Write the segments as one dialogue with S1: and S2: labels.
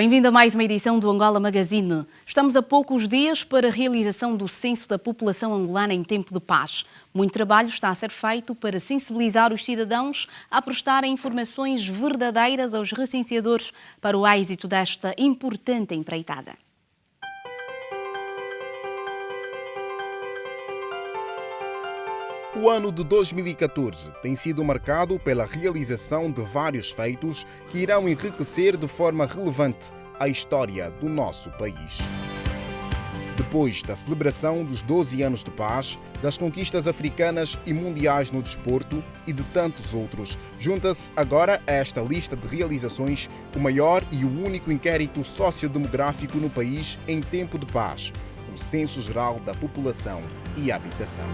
S1: Bem-vindo a mais uma edição do Angola Magazine. Estamos a poucos dias para a realização do censo da população angolana em tempo de paz. Muito trabalho está a ser feito para sensibilizar os cidadãos a prestarem informações verdadeiras aos recenseadores para o êxito desta importante empreitada.
S2: O ano de 2014 tem sido marcado pela realização de vários feitos que irão enriquecer de forma relevante a história do nosso país. Depois da celebração dos 12 anos de paz, das conquistas africanas e mundiais no desporto e de tantos outros, junta-se agora a esta lista de realizações o maior e o único inquérito sociodemográfico no país em tempo de paz, o Censo Geral da População e Habitação.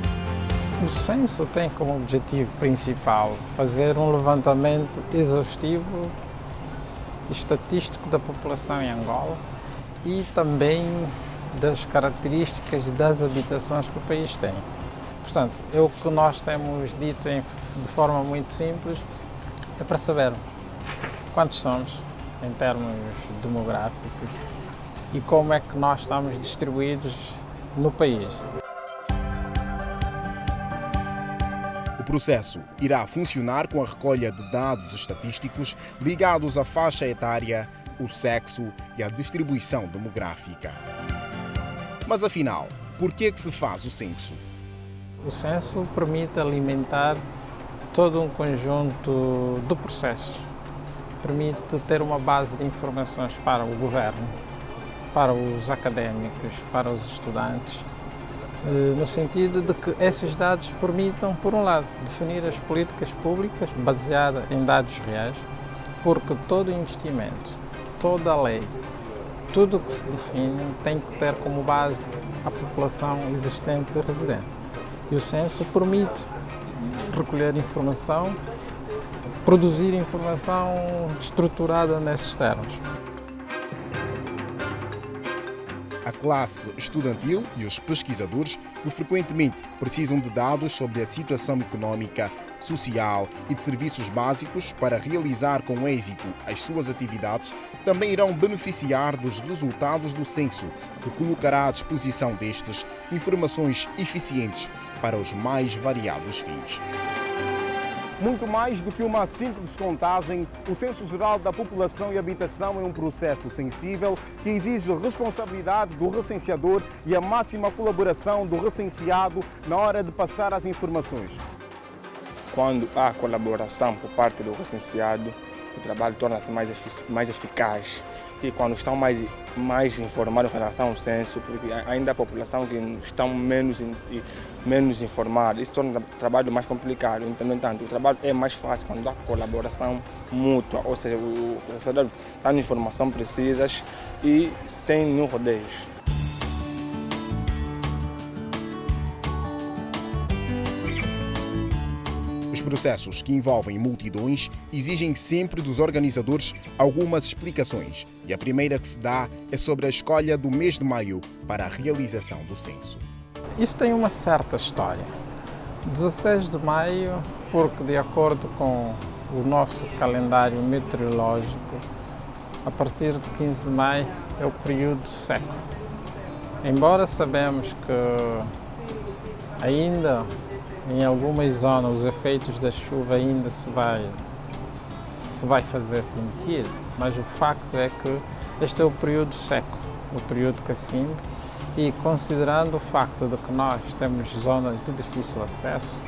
S3: O censo tem como objetivo principal fazer um levantamento exaustivo e estatístico da população em Angola e também das características das habitações que o país tem. Portanto, é o que nós temos dito de forma muito simples, é para sabermos quantos somos em termos demográficos e como é que nós estamos distribuídos no país.
S2: O processo irá funcionar com a recolha de dados estatísticos ligados à faixa etária, o sexo e à distribuição demográfica. Mas afinal, por que se faz o censo?
S3: O censo permite alimentar todo um conjunto de processos. Permite ter uma base de informações para o governo, para os académicos, para os estudantes, no sentido de que esses dados permitam, por um lado, definir as políticas públicas baseadas em dados reais, porque todo investimento, toda lei, tudo o que se define tem que ter como base a população existente e residente. E o censo permite recolher informação, produzir informação estruturada nesses termos.
S2: A classe estudantil e os pesquisadores, que frequentemente precisam de dados sobre a situação económica, social e de serviços básicos para realizar com êxito as suas atividades, também irão beneficiar dos resultados do censo, que colocará à disposição destes informações eficientes para os mais variados fins. Muito mais do que uma simples contagem, o Censo Geral da População e Habitação é um processo sensível que exige responsabilidade do recenseador e a máxima colaboração do recenseado na hora de passar as informações.
S4: Quando há colaboração por parte do recenseado, o trabalho torna-se mais eficaz. E quando estão mais informados em relação ao censo, porque ainda há população que estão menos informada, isso torna o trabalho mais complicado. No entanto, o trabalho é mais fácil quando há colaboração mútua, ou seja, o recenseador está dando informação precisas e sem nenhum rodeios.
S2: Os processos que envolvem multidões exigem sempre dos organizadores algumas explicações, e a primeira que se dá é sobre a escolha do mês de maio para a realização do censo.
S3: Isso tem uma certa história. 16 de maio, porque de acordo com o nosso calendário meteorológico, a partir de 15 de maio é o período seco. Embora sabemos que ainda em algumas zonas os efeitos da chuva ainda se vai fazer sentir, mas o facto é que este é o período seco, o período cacimbo, e considerando o facto de que nós temos zonas de difícil acesso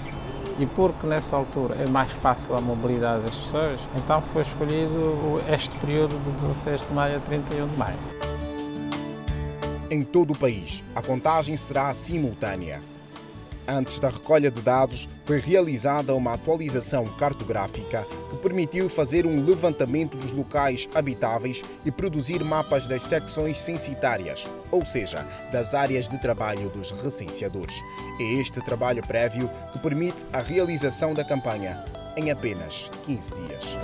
S3: e porque nessa altura é mais fácil a mobilidade das pessoas, então foi escolhido este período de 16 de maio a 31 de maio.
S2: Em todo o país, a contagem será simultânea. Antes da recolha de dados, foi realizada uma atualização cartográfica que permitiu fazer um levantamento dos locais habitáveis e produzir mapas das secções censitárias, ou seja, das áreas de trabalho dos recenseadores. É este trabalho prévio que permite a realização da campanha em apenas 15 dias.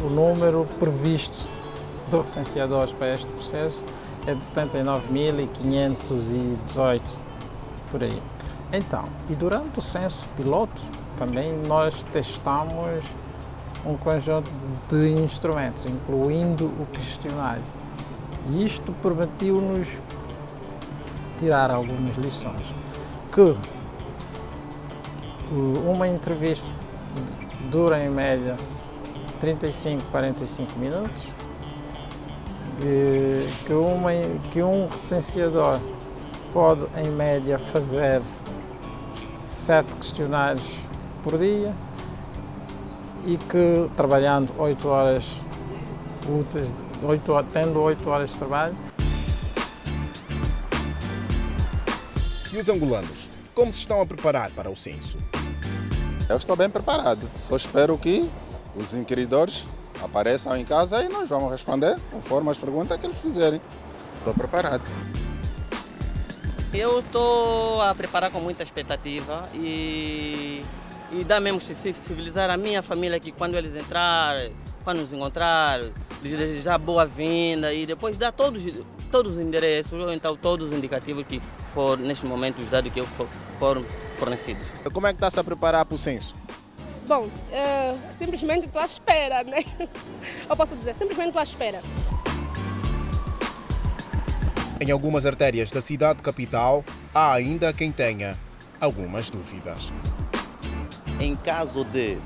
S3: O número previsto de recenseadores para este processo é de 79.518, por aí. Então, e durante o censo piloto, também nós testamos um conjunto de instrumentos, incluindo o questionário. E isto permitiu-nos tirar algumas lições. Que uma entrevista dura em média 35, 45 minutos, que um recenseador pode em média fazer 7 questionários por dia e que trabalhando 8 horas úteis, tendo 8 horas de trabalho.
S2: E os angolanos, como se estão a preparar para o censo?
S5: Eu estou bem preparado, só espero que os inquiridores apareçam em casa e nós vamos responder conforme as perguntas que eles fizerem. Estou preparado.
S6: Eu estou a preparar com muita expectativa e dá mesmo sensibilizar a minha família que quando eles entrarem, quando nos encontrar, desejar boa-vinda e depois dar todos os endereços ou então todos os indicativos que for neste momento os dados que foram fornecidos.
S2: Como é que está-se a preparar para o censo?
S7: Bom, simplesmente estou à espera, né? Eu posso dizer, simplesmente estou à espera.
S2: Em algumas artérias da cidade capital, há ainda quem tenha algumas dúvidas.
S8: Em caso de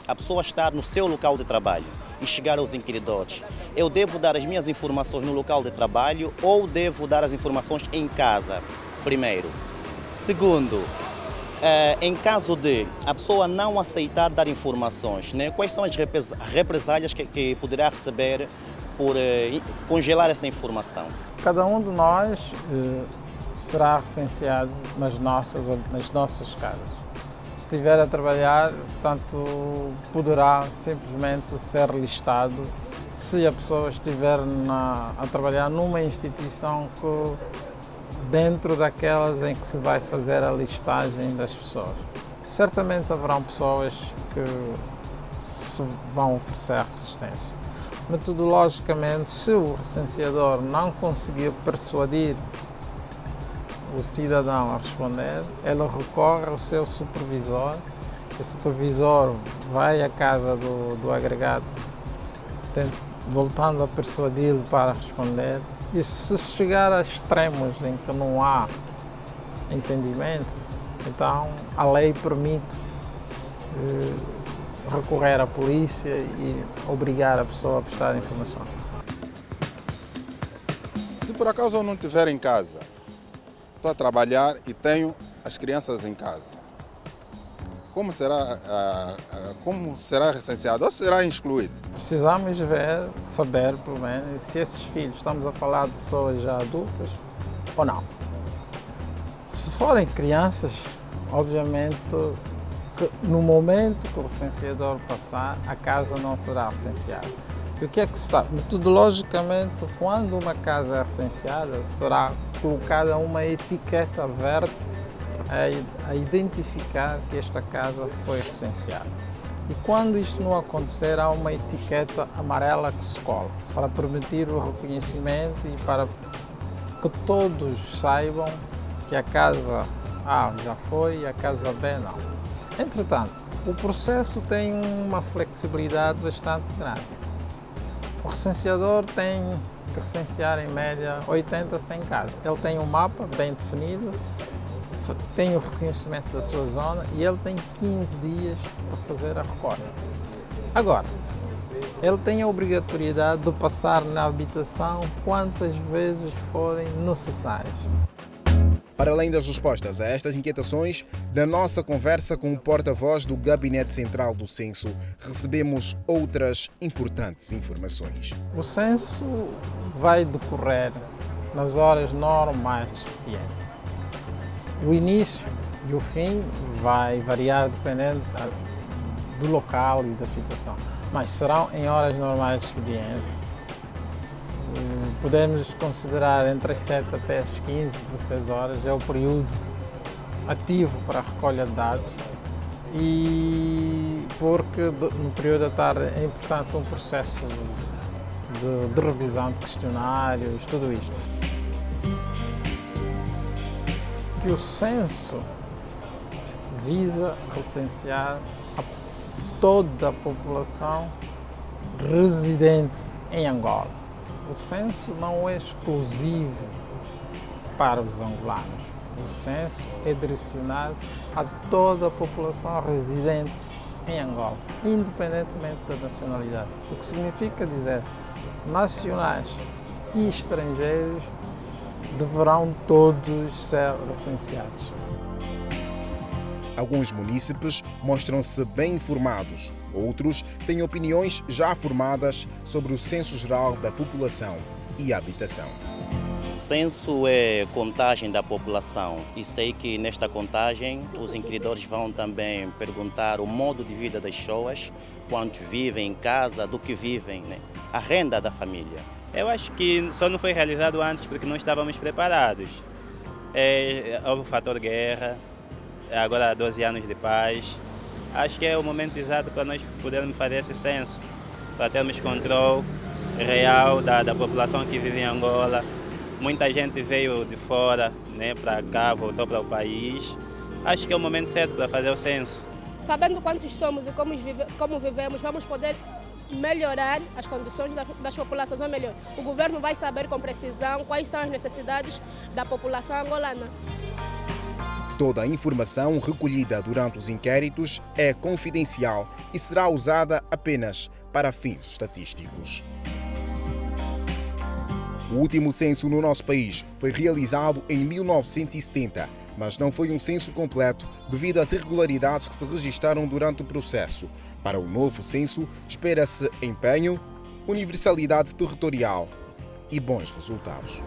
S8: a pessoa estar no seu local de trabalho e chegar aos inquiridores, eu devo dar as minhas informações no local de trabalho ou devo dar as informações em casa, primeiro? Segundo, em caso de a pessoa não aceitar dar informações, né, quais são as represálias que poderá receber por congelar essa informação?
S3: Cada um de nós será recenseado nas nossas casas. Se estiver a trabalhar, portanto, poderá simplesmente ser listado se a pessoa estiver a trabalhar numa instituição dentro daquelas em que se vai fazer a listagem das pessoas. Certamente haverão pessoas que se vão oferecer resistência. Metodologicamente, se o recenseador não conseguir persuadir o cidadão a responder, ele recorre ao seu supervisor, o supervisor vai à casa do agregado, voltando a persuadi-lo para responder. E se chegar a extremos em que não há entendimento, então a lei permite recorrer à polícia e obrigar a pessoa a prestar informação.
S5: Se por acaso eu não estiver em casa, estou a trabalhar e tenho as crianças em casa, como será recenseado ou será excluído?
S3: Precisamos saber pelo menos se esses filhos, estamos a falar de pessoas já adultas ou não. Se forem crianças, obviamente que no momento que o recenseador passar, a casa não será recenseada. E o que é que está? Metodologicamente, quando uma casa é recenseada, será colocada uma etiqueta verde a identificar que esta casa foi recenseada. E quando isto não acontecer, há uma etiqueta amarela que se cola para permitir o reconhecimento e para que todos saibam que a casa A já foi e a casa B não. Entretanto, o processo tem uma flexibilidade bastante grande. O recenseador tem que recensear em média 80 a 100 casas. Ele tem um mapa bem definido, tem o reconhecimento da sua zona e ele tem 15 dias para fazer a recolha. Agora, ele tem a obrigatoriedade de passar na habitação quantas vezes forem necessárias.
S2: Para além das respostas a estas inquietações, na nossa conversa com o porta-voz do Gabinete Central do Censo, recebemos outras importantes informações.
S3: O censo vai decorrer nas horas normais de expediente. O início e o fim vai variar dependendo do local e da situação, mas serão em horas normais de expediente. Podemos considerar entre as 7 até as 15, 16 horas, é o período ativo para a recolha de dados e porque no período da tarde é importante um processo de revisão de questionários, tudo isto. Que o censo visa recensear toda a população residente em Angola. O censo não é exclusivo para os angolanos. O censo é direcionado a toda a população residente em Angola, independentemente da nacionalidade. O que significa dizer nacionais e estrangeiros deverão todos ser recenseados.
S2: Alguns munícipes mostram-se bem informados, outros têm opiniões já formadas sobre o Censo Geral da População e Habitação.
S8: Censo é contagem da população e sei que nesta contagem os inquiridores vão também perguntar o modo de vida das pessoas, quantos vivem em casa, do que vivem, né? A renda da família.
S9: Eu acho que só não foi realizado antes porque não estávamos preparados. Houve o fator guerra, agora há 12 anos de paz. Acho que é o momento exato para nós podermos fazer esse censo, para termos controle real da população que vive em Angola. Muita gente veio de fora, né, para cá, voltou para o país. Acho que é o momento certo para fazer o censo.
S7: Sabendo quantos somos e como vivemos, vamos poder melhorar as condições das populações, ou melhor, o governo vai saber com precisão quais são as necessidades da população angolana.
S2: Toda a informação recolhida durante os inquéritos é confidencial e será usada apenas para fins estatísticos. O último censo no nosso país foi realizado em 1970, mas não foi um censo completo devido às irregularidades que se registraram durante o processo. Para o novo censo, espera-se empenho, universalidade territorial e bons resultados.